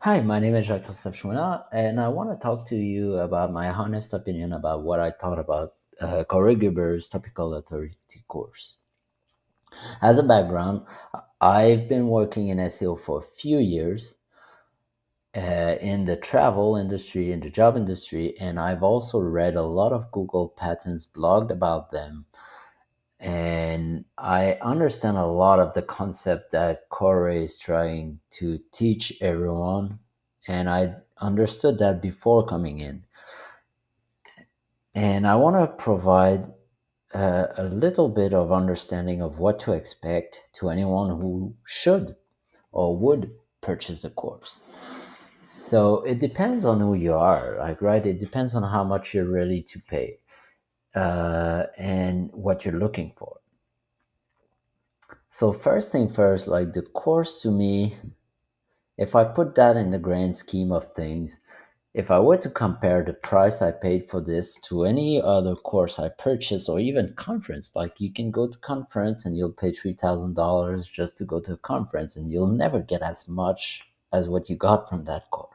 Hi, my name is Christophe Chouinard, and I want to talk to you about my honest opinion about what I thought about Koray Topical Authority course. As a background, I've been working in SEO for a few years in the travel industry, in the job industry, and I've also read a lot of Google patents, blogged about them, and I understand a lot of the concept that Koray is trying to teach everyone, and I understood that before coming in. And I want to provide a little bit of understanding of what to expect to anyone who should or would purchase a course. So it depends on who you are, like, right? It depends on how much you're ready to pay and what you're looking for. So first thing first, like the course to me, if I put that in the grand scheme of things, if I were to compare the price I paid for this to any other course I purchased or even conference, like you can go to conference and you'll pay $3,000 just to go to a conference and you'll never get as much as what you got from that course.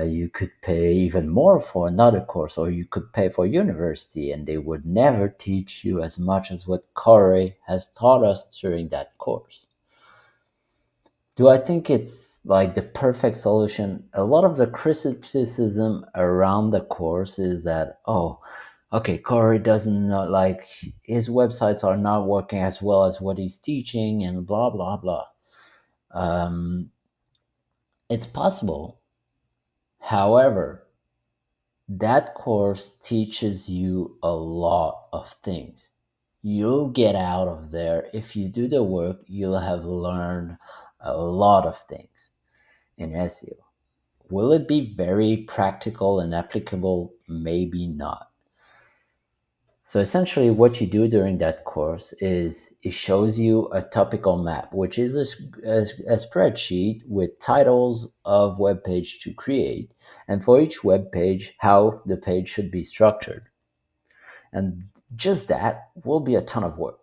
You could pay even more for another course, or you could pay for university and they would never teach you as much as what Koray has taught us during that course. Do I think it's like the perfect solution? A lot of the criticism around the course is that, oh, okay, Corey doesn't know, like his websites are not working as well as what he's teaching and blah, blah, blah. Um, it's possible. However, that course teaches you a lot of things. You'll get out of there. If you do the work, you'll have learned a lot of things in SEO. Will it be very practical and applicable? Maybe not. So essentially what you do during that course is it shows you a topical map, which is a spreadsheet with titles of web page to create, and for each web page, how the page should be structured. And just that will be a ton of work.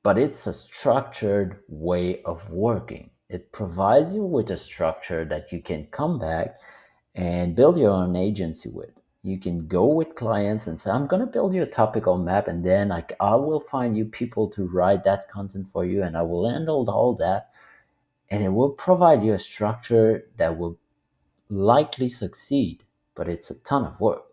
But it's a structured way of working. It provides you with a structure that you can come back and build your own agency with. You can go with clients and say, I'm going to build you a topical map, and then I will find you people to write that content for you, and I will handle all that. And it will provide you a structure that will likely succeed, but it's a ton of work.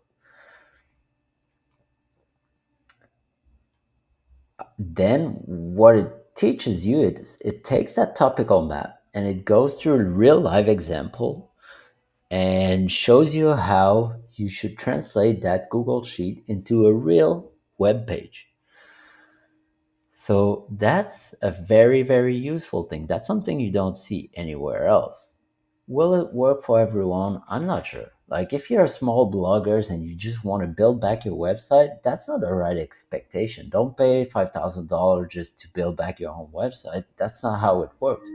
Then what it teaches you is it takes that topical map and it goes through a real live example and shows you how you should translate that Google Sheet into a real web page. So that's a very, very useful thing. That's something you don't see anywhere else. Will it work for everyone? I'm not sure. Like if you're small bloggers and you just want to build back your website, that's not the right expectation. Don't pay $5,000 just to build back your own website. That's not how it works.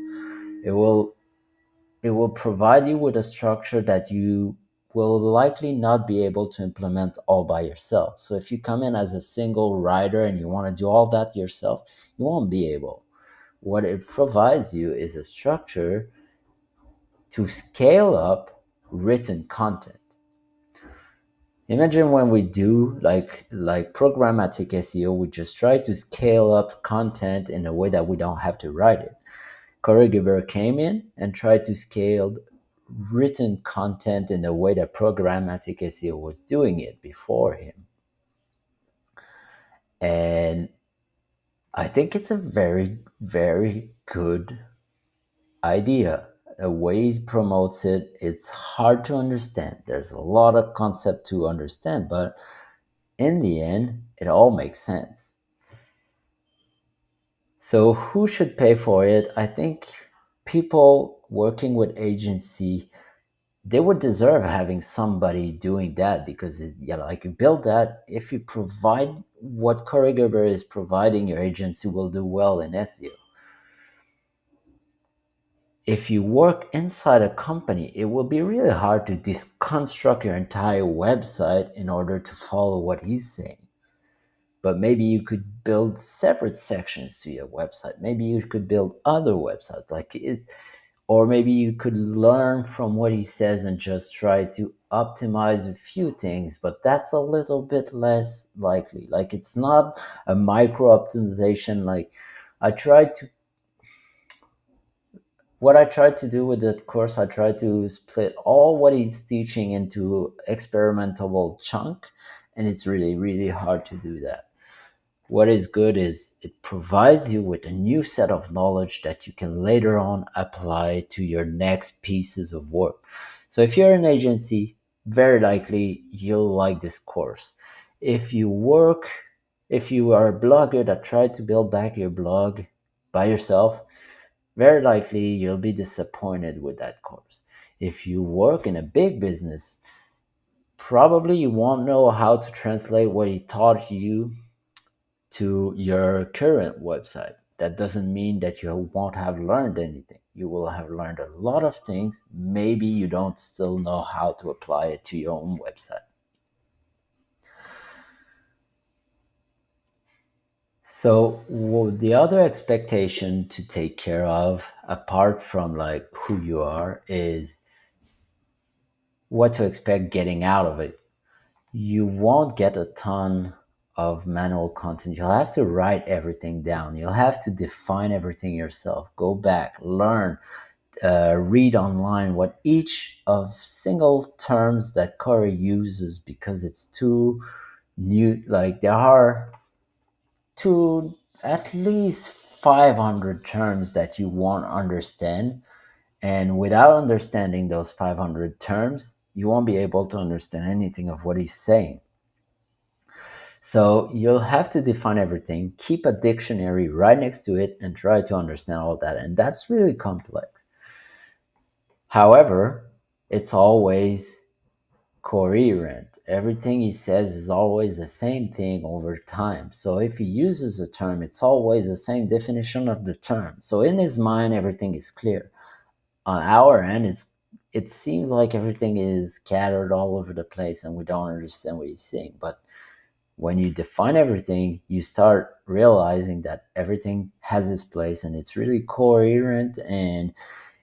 It will provide you with a structure that you will likely not be able to implement all by yourself. So if you come in as a single writer and you want to do all that yourself, you won't be able. What it provides you is a structure to scale up written content. Imagine when we do like programmatic SEO, we just try to scale up content in a way that we don't have to write it. Koray came in and tried to scale written content in the way that programmatic SEO was doing it before him. And I think it's a very, very good idea. The way he promotes it, it's hard to understand. There's a lot of concept to understand, but in the end, it all makes sense. So who should pay for it? I think people working with agency, they would deserve having somebody doing that because like you build that. If you provide what Koray is providing, your agency will do well in SEO. If you work inside a company, it will be really hard to deconstruct your entire website in order to follow what he's saying. But maybe you could build separate sections to your website. Maybe you could build other websites. Like or maybe you could learn from what he says and just try to optimize a few things, but that's a little bit less likely. Like, it's not a micro optimization. Like, I tried to what I tried to do with the course, I tried to split all what he's teaching into experimentable chunk, and it's really, really hard to do that. What is good is it provides you with a new set of knowledge that you can later on apply to your next pieces of work. So if you're an agency, very likely you'll like this course. If you are a blogger that tried to build back your blog by yourself, very likely you'll be disappointed with that course. If you work in a big business, probably you won't know how to translate what he taught you to your current website. That doesn't mean that you won't have learned anything. You will have learned a lot of things. Maybe you don't still know how to apply it to your own website. So the other expectation to take care of, apart from like who you are, is what to expect getting out of it. You won't get a ton of manual content. You'll have to write everything down. You'll have to define everything yourself. Go back, learn, read online what each of single terms that Koray uses, because it's too new. Like, there are at least 500 terms that you won't understand. And without understanding those 500 terms, you won't be able to understand anything of what he's saying. So you'll have to define everything, keep a dictionary right next to it, and try to understand all that. And that's really complex. However, it's always coherent. Everything he says is always the same thing over time. So if he uses a term, it's always the same definition of the term. So in his mind, everything is clear. On our end, it seems like everything is scattered all over the place and we don't understand what he's saying. But when you define everything, you start realizing that everything has its place and it's really coherent. And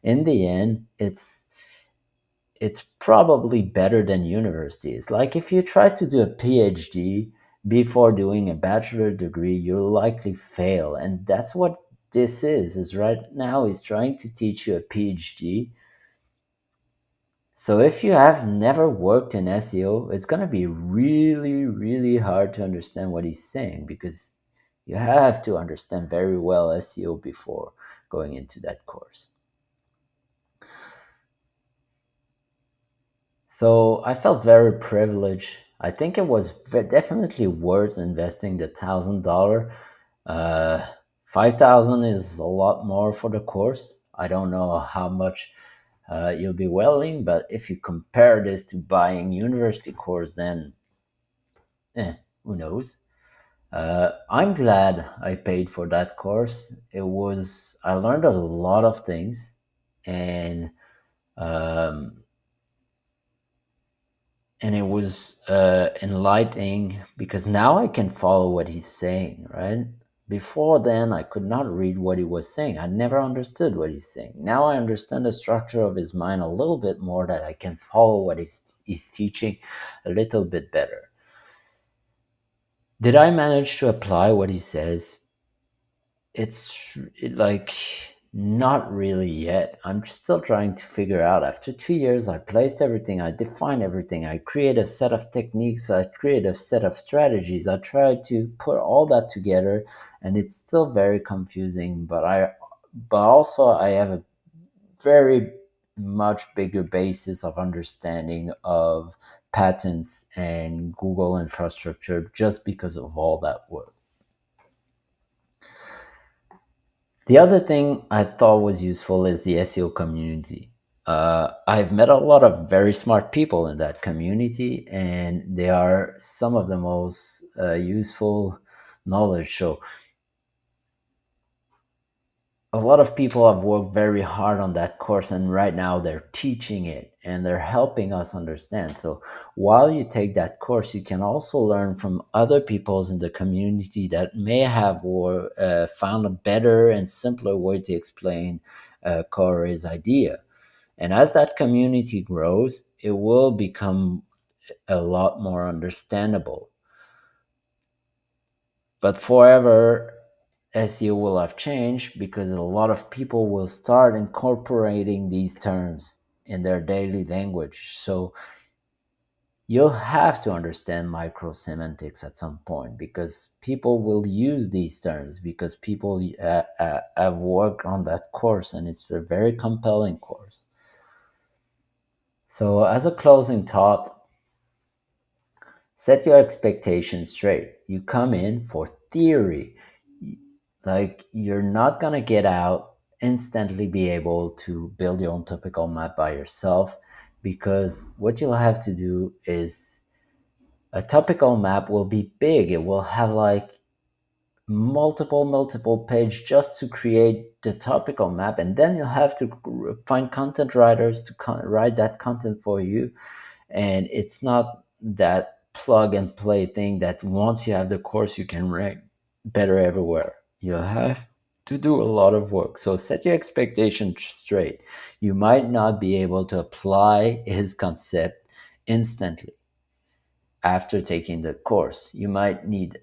in the end, it's probably better than universities. Like, if you try to do a PhD before doing a bachelor degree, you'll likely fail. And that's what this is right now he's trying to teach you a PhD. So if you have never worked in SEO, it's going to be really, really hard to understand what he's saying, because you have to understand very well SEO before going into that course. So I felt very privileged. I think it was definitely worth investing the $1,000. $5,000 is a lot more for the course. I don't know how much you'll be willing, but if you compare this to buying university course, then who knows? I'm glad I paid for that course. I learned a lot of things, and um, and it was enlightening, because now I can follow what he's saying, right? Before then, I could not read what he was saying. I never understood what he's saying. Now I understand the structure of his mind a little bit more, that I can follow what he's teaching a little bit better. Did I manage to apply what he says? Like, not really yet. I'm still trying to figure out. After 2 years, I placed everything, I defined everything, I create a set of techniques, I create a set of strategies. I tried to put all that together, and it's still very confusing. But also I have a very much bigger basis of understanding of patents and Google infrastructure, just because of all that work. The other thing I thought was useful is the SEO community. I've met a lot of very smart people in that community, and they are some of the most useful knowledge. So a lot of people have worked very hard on that course, and right now they're teaching it and they're helping us understand. So while you take that course, you can also learn from other peoples in the community that may have found a better and simpler way to explain Koray's idea. And as that community grows, it will become a lot more understandable. But forever, SEO will have changed because a lot of people will start incorporating these terms in their daily language. So you'll have to understand micro semantics at some point because people will use these terms because people have worked on that course and it's a very compelling course. So, as a closing thought, set your expectations straight. You come in for theory. Like, you're not going to get out instantly be able to build your own topical map by yourself because what you'll have to do is a topical map will be big. It will have like multiple page just to create the topical map, and then you'll have to find content writers to write that content for you. And it's not that plug and play thing that once you have the course you can rank better everywhere. You'll have to do a lot of work. So set your expectations straight. You might not be able to apply his concept instantly after taking the course. You might need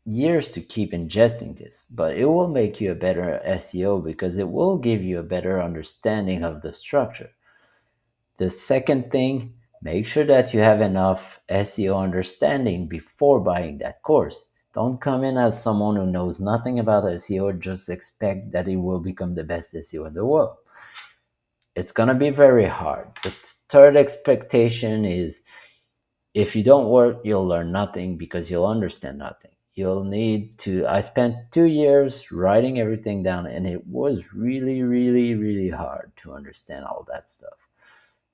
years to keep ingesting this, but it will make you a better SEO because it will give you a better understanding of the structure. The second thing, make sure that you have enough SEO understanding before buying that course. Don't come in as someone who knows nothing about SEO, just expect that it will become the best SEO in the world. It's going to be very hard. The third expectation is if you don't work, you'll learn nothing because you'll understand nothing. You'll need to. I spent 2 years writing everything down, and it was really hard to understand all that stuff.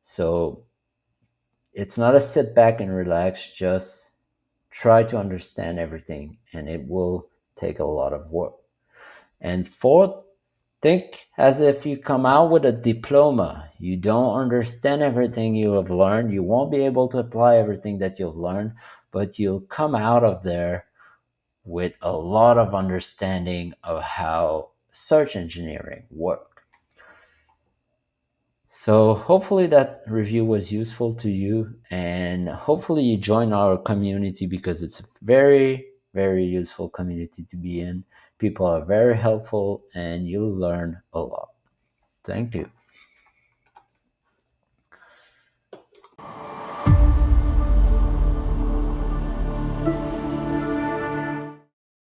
So it's not a sit back and relax, just try to understand everything, and it will take a lot of work. And fourth, think as if you come out with a diploma. You don't understand everything you have learned. You won't be able to apply everything that you've learned, but you'll come out of there with a lot of understanding of how search engineering works. So hopefully that review was useful to you, and hopefully you join our community because it's a very useful community to be in. People are very helpful and you'll learn a lot. Thank you.